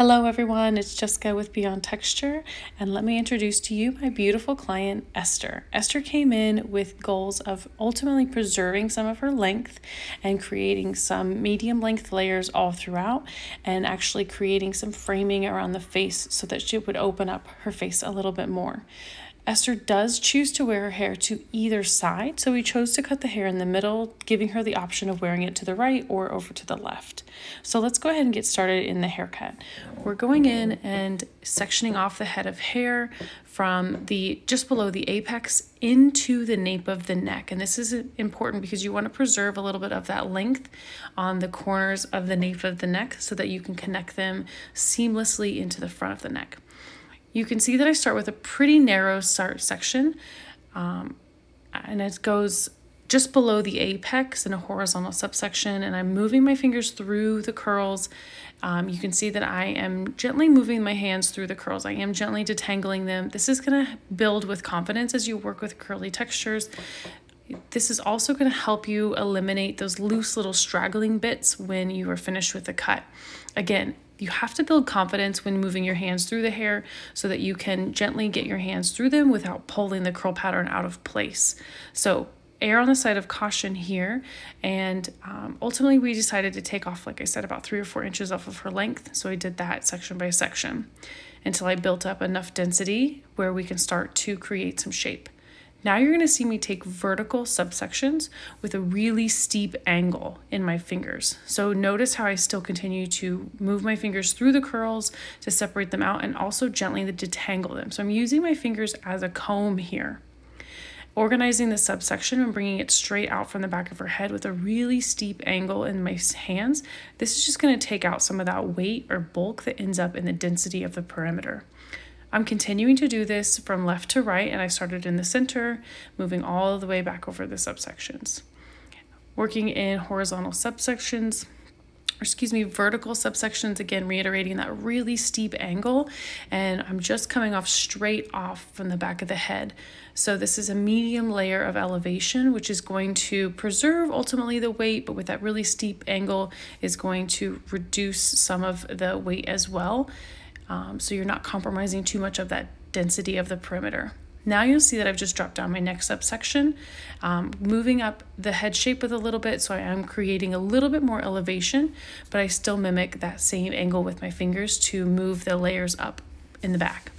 Hello everyone, it's Jessica with Beyond Texture, and let me introduce to you my beautiful client, Esther. Esther came in with goals of ultimately preserving some of her length and creating some medium length layers all throughout, and actually creating some framing around the face so that she would open up her face a little bit more. Esther does choose to wear her hair to either side, so we chose to cut the hair in the middle, giving her the option of wearing it to the right or over to the left. So let's go ahead and get started in the haircut. We're going in and sectioning off the head of hair from the just below the apex into the nape of the neck. And this is important because you want to preserve a little bit of that length on the corners of the nape of the neck so that you can connect them seamlessly into the front of the neck. You can see that I start with a pretty narrow start section, and it goes just below the apex in a horizontal subsection, and I'm moving my fingers through the curls. You can see that I am gently moving my hands through the curls. I am gently detangling them. This is going to build with confidence as you work with curly textures. This is also going to help you eliminate those loose little straggling bits when you are finished with the cut. Again, you have to build confidence when moving your hands through the hair so that you can gently get your hands through them without pulling the curl pattern out of place. So err on the side of caution here, and ultimately we decided to take off, like I said, about 3 or 4 inches off of her length. So I did that section by section until I built up enough density where we can start to create some shape. Now you're going to see me take vertical subsections with a really steep angle in my fingers. So notice how I still continue to move my fingers through the curls to separate them out and also gently detangle them. So I'm using my fingers as a comb here, organizing the subsection and bringing it straight out from the back of her head with a really steep angle in my hands. This is just going to take out some of that weight or bulk that ends up in the density of the perimeter. I'm continuing to do this from left to right, and I started in the center, moving all the way back over the subsections. Working in horizontal subsections, vertical subsections, again, reiterating that really steep angle, and I'm just coming off straight off from the back of the head. So this is a medium layer of elevation, which is going to preserve ultimately the weight, but with that really steep angle is going to reduce some of the weight as well. So you're not compromising too much of that density of the perimeter. Now you'll see that I've just dropped down my neck subsection, moving up the head shape with a little bit, so I am creating a little bit more elevation, but I still mimic that same angle with my fingers to move the layers up in the back.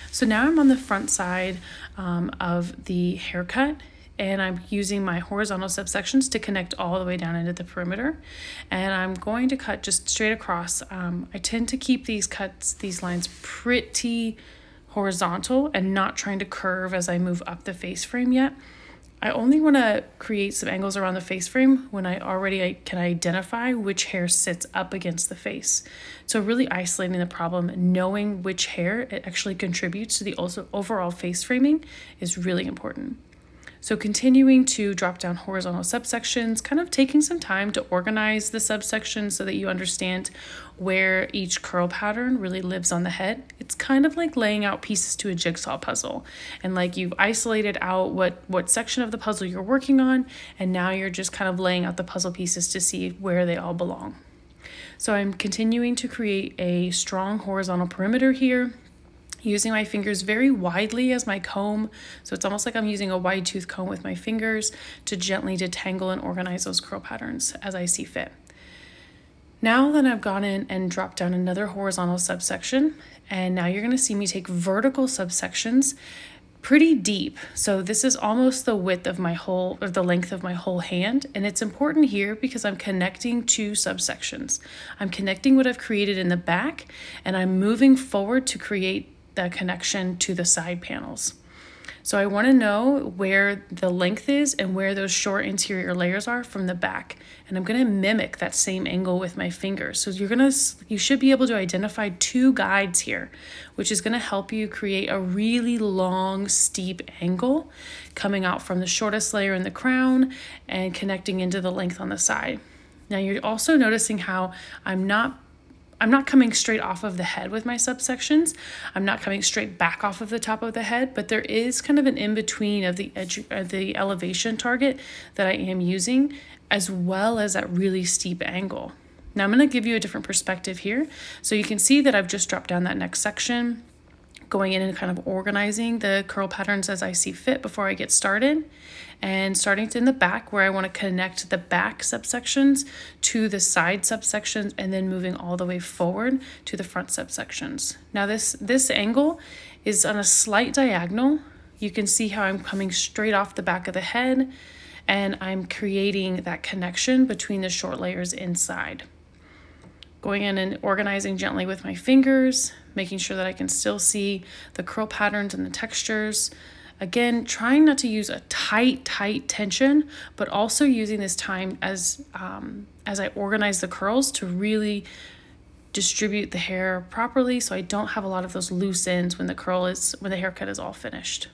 So now I'm on the front side of the haircut, and I'm using my horizontal subsections to connect all the way down into the perimeter. And I'm going to cut just straight across. I tend to keep these lines pretty horizontal and not trying to curve as I move up the face frame yet. I only want to create some angles around the face frame when I can identify which hair sits up against the face. So really isolating the problem, knowing which hair it actually contributes to the overall face framing is really important. So continuing to drop down horizontal subsections, kind of taking some time to organize the subsections so that you understand where each curl pattern really lives on the head. It's kind of like laying out pieces to a jigsaw puzzle, and like you've isolated out what section of the puzzle you're working on, and now you're just kind of laying out the puzzle pieces to see where they all belong. So I'm continuing to create a strong horizontal perimeter here, using my fingers very widely as my comb. So it's almost like I'm using a wide tooth comb with my fingers to gently detangle and organize those curl patterns as I see fit. Now that I've gone in and dropped down another horizontal subsection, and now you're going to see me take vertical subsections pretty deep. So this is almost the width of the length of my whole hand. And it's important here because I'm connecting two subsections. I'm connecting what I've created in the back, and I'm moving forward to create the connection to the side panels. So I want to know where the length is and where those short interior layers are from the back. And I'm going to mimic that same angle with my fingers. So you should be able to identify 2 guides here, which is going to help you create a really long, steep angle coming out from the shortest layer in the crown and connecting into the length on the side. Now you're also noticing how I'm not coming straight off of the head with my subsections. I'm not coming straight back off of the top of the head, but there is kind of an in-between of the elevation target that I am using, as well as that really steep angle. Now I'm going to give you a different perspective here. So you can see that I've just dropped down that next section, going in and kind of organizing the curl patterns as I see fit before I get started. And starting in the back where I want to connect the back subsections to the side subsections, and then moving all the way forward to the front subsections. Now this angle is on a slight diagonal. You can see how I'm coming straight off the back of the head, and I'm creating that connection between the short layers inside. Going in and organizing gently with my fingers, making sure that I can still see the curl patterns and the textures. Again, trying not to use a tight tension, but also using this time as I organize the curls to really distribute the hair properly, so I don't have a lot of those loose ends when the haircut is all finished.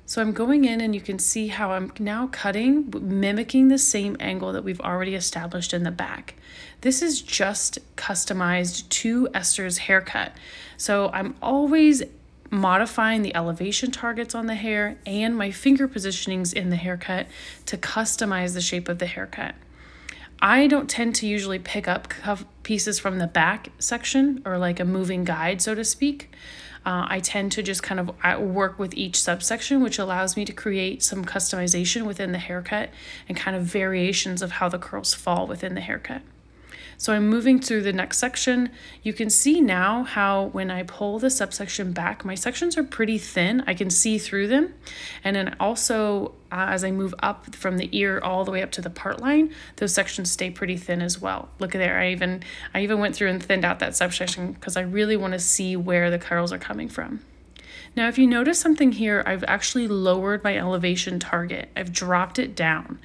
So I'm going in and you can see how I'm now cutting, mimicking the same angle that we've already established in the back. This is just customized to Esther's haircut. So I'm always modifying the elevation targets on the hair and my finger positionings in the haircut to customize the shape of the haircut. I don't tend to usually pick up pieces from the back section or like a moving guide, so to speak. I tend to just kind of work with each subsection, which allows me to create some customization within the haircut and kind of variations of how the curls fall within the haircut. So I'm moving through the next section. You can see now how when I pull the subsection back, my sections are pretty thin. I can see through them. And then also as I move up from the ear all the way up to the part line, those sections stay pretty thin as well. Look at there, I even went through and thinned out that subsection because I really want to see where the curls are coming from. Now, if you notice something here, I've actually lowered my elevation target. I've dropped it down.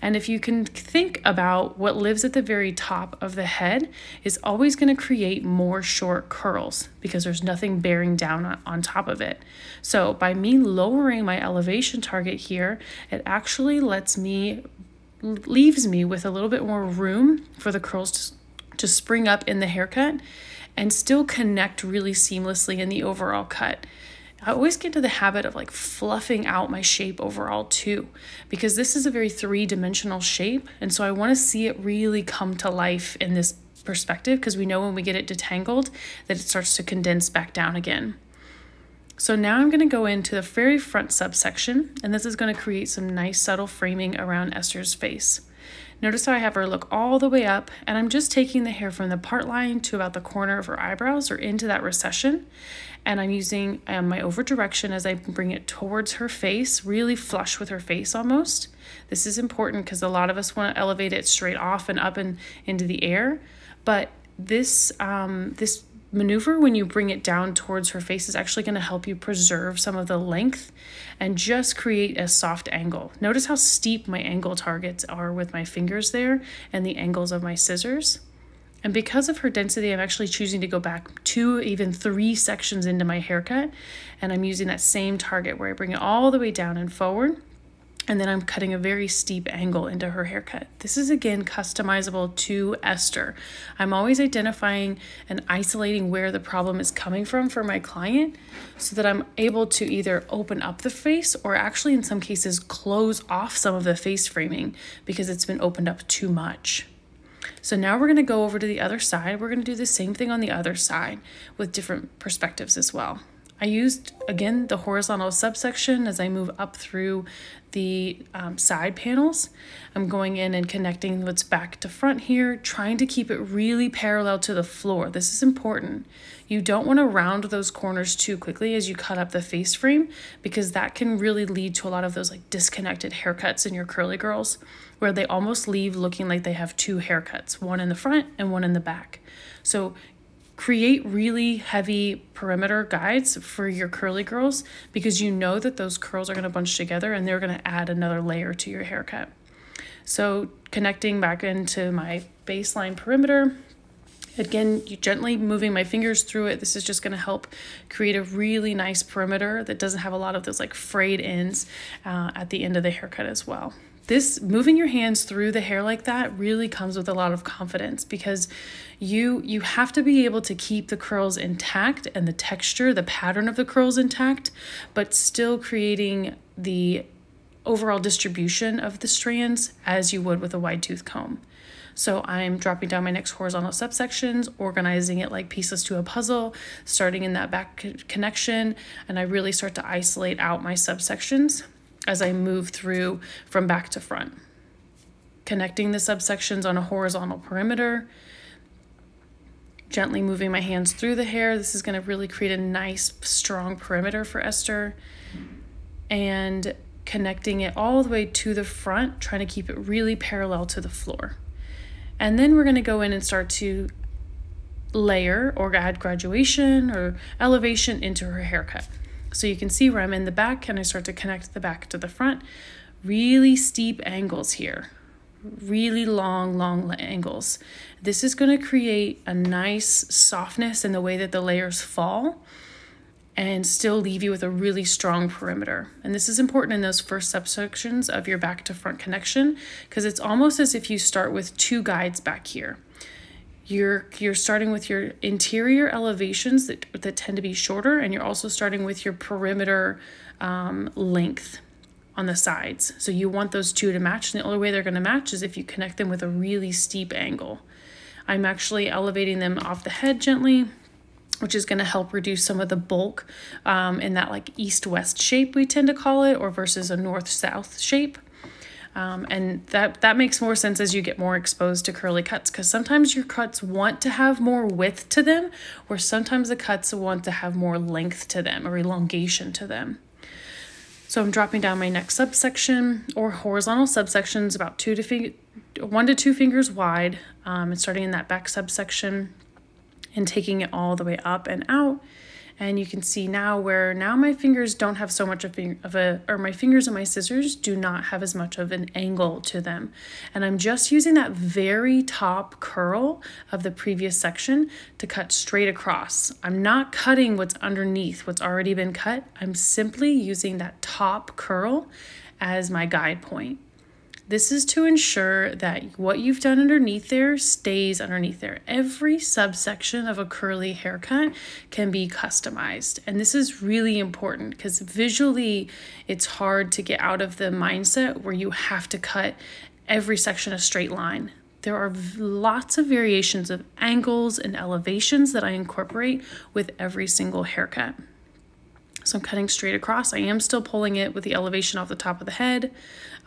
And if you can think about what lives at the very top of the head is always going to create more short curls because there's nothing bearing down on top of it. So by me lowering my elevation target here, it actually leaves me with a little bit more room for the curls to spring up in the haircut and still connect really seamlessly in the overall cut. I always get into the habit of like fluffing out my shape overall too, because this is a very three-dimensional shape. And so I want to see it really come to life in this perspective, because we know when we get it detangled that it starts to condense back down again. So now I'm going to go into the very front subsection, and this is going to create some nice subtle framing around Esther's face. Notice how I have her look all the way up, and I'm just taking the hair from the part line to about the corner of her eyebrows or into that recession. And I'm using my over direction as I bring it towards her face, really flush with her face almost. This is important because a lot of us want to elevate it straight off and up and into the air. But this maneuver, when you bring it down towards her face, is actually going to help you preserve some of the length and just create a soft angle. Notice how steep my angle targets are with my fingers there and the angles of my scissors. And because of her density, I'm actually choosing to go back 2, even 3 sections into my haircut. And I'm using that same target where I bring it all the way down and forward. And then I'm cutting a very steep angle into her haircut. This is, again, customizable to Esther. I'm always identifying and isolating where the problem is coming from for my client so that I'm able to either open up the face or actually in some cases close off some of the face framing because it's been opened up too much. So now we're going to go over to the other side. We're going to do the same thing on the other side with different perspectives as well. I used, again, the horizontal subsection as I move up through the side panels. I'm going in and connecting what's back to front here, trying to keep it really parallel to the floor. This is important. You don't want to round those corners too quickly as you cut up the face frame, because that can really lead to a lot of those like disconnected haircuts in your curly girls, where they almost leave looking like they have 2 haircuts, one in the front and one in the back. So create really heavy perimeter guides for your curly girls, because you know that those curls are going to bunch together and they're going to add another layer to your haircut. So connecting back into my baseline perimeter, again, gently moving my fingers through it. This is just going to help create a really nice perimeter that doesn't have a lot of those like frayed ends at the end of the haircut as well. This moving your hands through the hair like that really comes with a lot of confidence, because you have to be able to keep the curls intact and the texture, the pattern of the curls intact, but still creating the overall distribution of the strands as you would with a wide tooth comb. So I'm dropping down my next horizontal subsections, organizing it like pieces to a puzzle, starting in that back connection, and I really start to isolate out my subsections as I move through from back to front. Connecting the subsections on a horizontal perimeter, gently moving my hands through the hair. This is going to really create a nice, strong perimeter for Esther. And connecting it all the way to the front, trying to keep it really parallel to the floor. And then we're going to go in and start to layer or add graduation or elevation into her haircut. So you can see where I'm in the back and I start to connect the back to the front. Really steep angles here. Really long angles. This is going to create a nice softness in the way that the layers fall and still leave you with a really strong perimeter. And this is important in those first subsections of your back to front connection, because it's almost as if you start with two guides back here. You're starting with your interior elevations that tend to be shorter, and you're also starting with your perimeter length on the sides. So you want those two to match, and the only way they're going to match is if you connect them with a really steep angle. I'm actually elevating them off the head gently, which is going to help reduce some of the bulk in that like east-west shape we tend to call it, or versus a north-south shape. And that makes more sense as you get more exposed to curly cuts, because sometimes your cuts want to have more width to them, or sometimes the cuts want to have more length to them or elongation to them. So I'm dropping down my next subsection or horizontal subsections about 1 to 2 fingers wide, and starting in that back subsection and taking it all the way up and out. And you can see now where my fingers don't have so much or my fingers and my scissors do not have as much of an angle to them. And I'm just using that very top curl of the previous section to cut straight across. I'm not cutting what's underneath, what's already been cut. I'm simply using that top curl as my guide point. This is to ensure that what you've done underneath there stays underneath there. Every subsection of a curly haircut can be customized. And this is really important because visually it's hard to get out of the mindset where you have to cut every section a straight line. There are lots of variations of angles and elevations that I incorporate with every single haircut. So I'm cutting straight across. I am still pulling it with the elevation off the top of the head.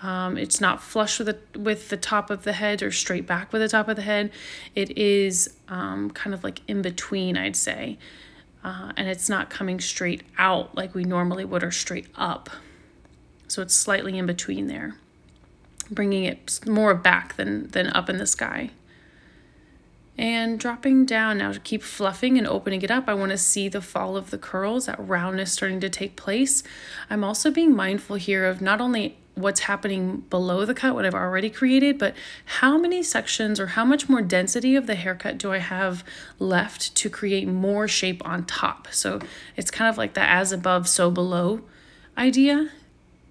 It's not flush with the top of the head or straight back with the top of the head. It is kind of like in between, I'd say. And it's not coming straight out like we normally would or straight up. So it's slightly in between there, bringing it more back than up in the sky. And dropping down now to keep fluffing and opening it up. I want to see the fall of the curls, that roundness starting to take place. I'm also being mindful here of not only what's happening below the cut, what I've already created, but how many sections or how much more density of the haircut do I have left to create more shape on top. So it's kind of like the as above, so below idea,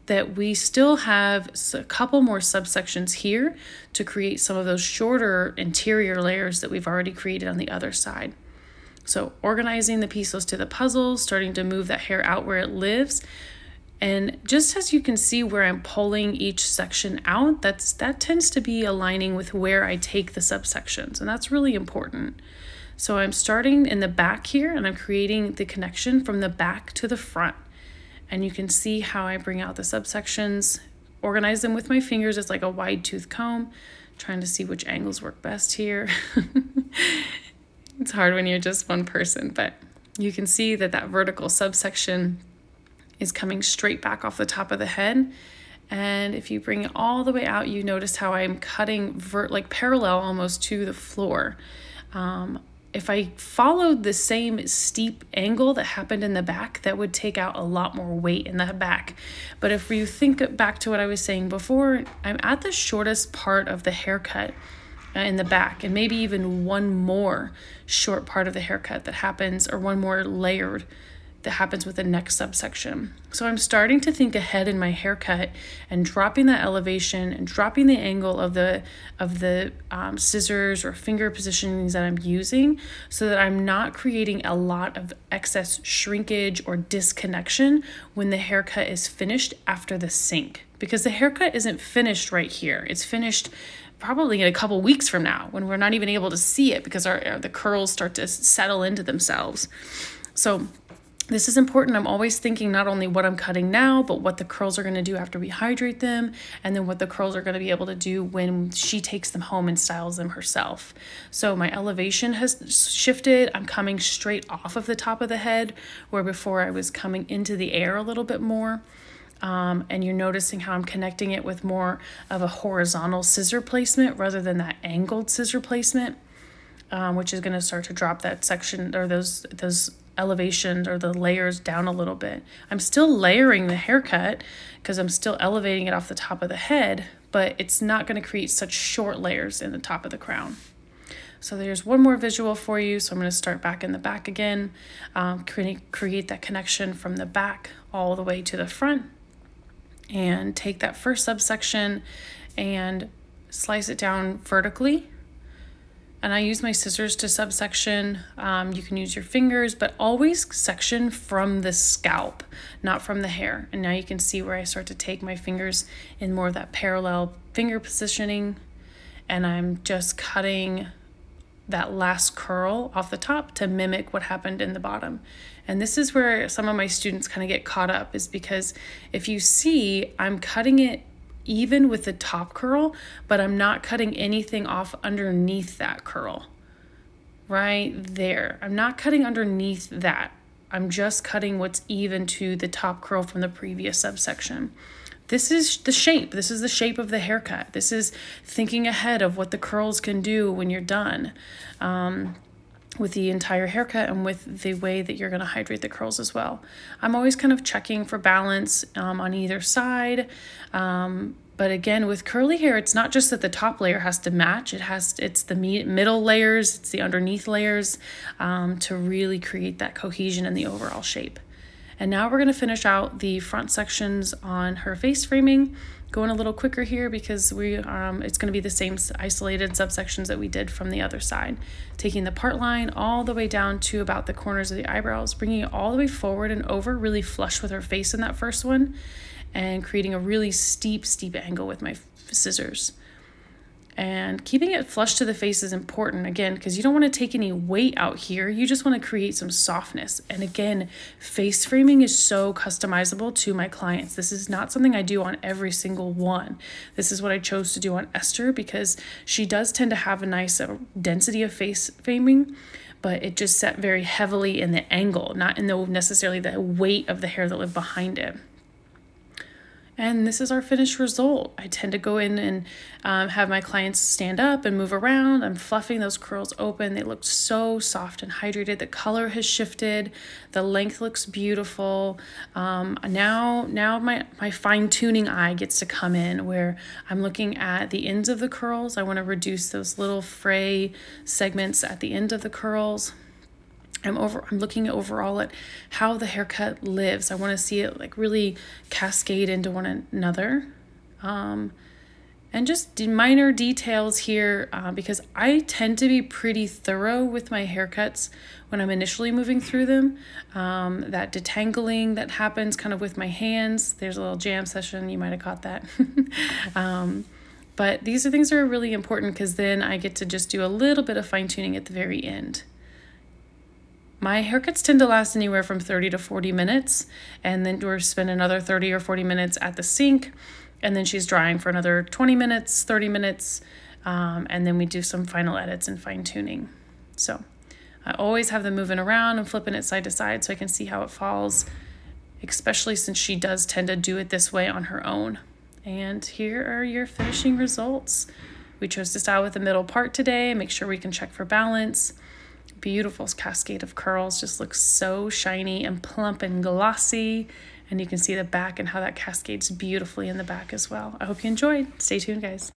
that we still have a couple more subsections here to create some of those shorter interior layers that we've already created on the other side. So organizing the pieces to the puzzle, starting to move that hair out where it lives. And just as you can see where I'm pulling each section out, that tends to be aligning with where I take the subsections, and that's really important. So I'm starting in the back here and I'm creating the connection from the back to the front. And you can see how I bring out the subsections, organize them with my fingers. It's like a wide tooth comb, trying to see which angles work best here. It's hard when you're just one person, but you can see that vertical subsection is coming straight back off the top of the head. And if you bring it all the way out, you notice how I'm cutting like parallel almost to the floor. If I followed the same steep angle that happened in the back, that would take out a lot more weight in the back. But if you think back to what I was saying before, I'm at the shortest part of the haircut in the back, and maybe even one more short part of the haircut that happens, or one more layered that happens with the next subsection. So I'm starting to think ahead in my haircut and dropping that elevation and dropping the angle of the scissors or finger positionings that I'm using, so that I'm not creating a lot of excess shrinkage or disconnection when the haircut is finished after the sink. Because the haircut isn't finished right here. It's finished probably in a couple weeks from now, when we're not even able to see it because the curls start to settle into themselves. So this is important. I'm always thinking not only what I'm cutting now, but what the curls are going to do after we hydrate them, and then what the curls are going to be able to do when she takes them home and styles them herself. So my elevation has shifted. I'm coming straight off of the top of the head, where before I was coming into the air a little bit more. And you're noticing how I'm connecting it with more of a horizontal scissor placement rather than that angled scissor placement, which is going to start to drop that section or those elevations or the layers down a little bit. I'm still layering the haircut because I'm still elevating it off the top of the head, but it's not going to create such short layers in the top of the crown. So there's one more visual for you. So I'm going to start back in the back again, create that connection from the back all the way to the front, and take that first subsection and slice it down vertically. And I use my scissors to subsection. You can use your fingers, but always section from the scalp, not from the hair. And now you can see where I start to take my fingers in more of that parallel finger positioning, and I'm just cutting that last curl off the top to mimic what happened in the bottom. And this is where some of my students kind of get caught up, is because if you see, I'm cutting it even with the top curl, but I'm not cutting anything off underneath that curl right there. I'm not cutting underneath that. I'm just cutting what's even to the top curl from the previous subsection. This is the shape. This is the shape of the haircut. This is thinking ahead of what the curls can do when you're done with the entire haircut and with the way that you're going to hydrate the curls as well. I'm always kind of checking for balance on either side. But again, with curly hair, it's not just that the top layer has to match. It's the middle layers, it's the underneath layers to really create that cohesion in the overall shape. And now we're going to finish out the front sections on her face framing. Going a little quicker here because it's going to be the same isolated subsections that we did from the other side. Taking the part line all the way down to about the corners of the eyebrows, bringing it all the way forward and over, really flush with her face in that first one, and creating a really steep angle with my scissors. And keeping it flush to the face is important, again, because you don't want to take any weight out here. You just want to create some softness. And again, face framing is so customizable to my clients. This is not something I do on every single one. This is what I chose to do on Esther because she does tend to have a nice density of face framing, but it just set very heavily in the angle, not in necessarily the weight of the hair that lived behind it. And this is our finished result. I tend to go in and have my clients stand up and move around. I'm fluffing those curls open. They look so soft and hydrated. The color has shifted. The length looks beautiful. Now my fine-tuning eye gets to come in, where I'm looking at the ends of the curls. I want to reduce those little fray segments at the end of the curls. I'm looking overall at how the haircut lives. I want to see it like really cascade into one another. And just minor details here because I tend to be pretty thorough with my haircuts when I'm initially moving through them. That detangling that happens kind of with my hands. There's a little jam session. You might have caught that. But these are things that are really important because then I get to just do a little bit of fine tuning at the very end. My haircuts tend to last anywhere from 30 to 40 minutes, and then we'll spend another 30 or 40 minutes at the sink, and then she's drying for another 20 minutes, 30 minutes, and then we do some final edits and fine tuning. So I always have them moving around and flipping it side to side so I can see how it falls, especially since she does tend to do it this way on her own. And here are your finishing results. We chose to style with the middle part today, make sure we can check for balance. Beautiful cascade of curls, just looks so shiny and plump and glossy, and you can see the back and how that cascades beautifully in the back as well. I hope you enjoyed. Stay tuned, guys.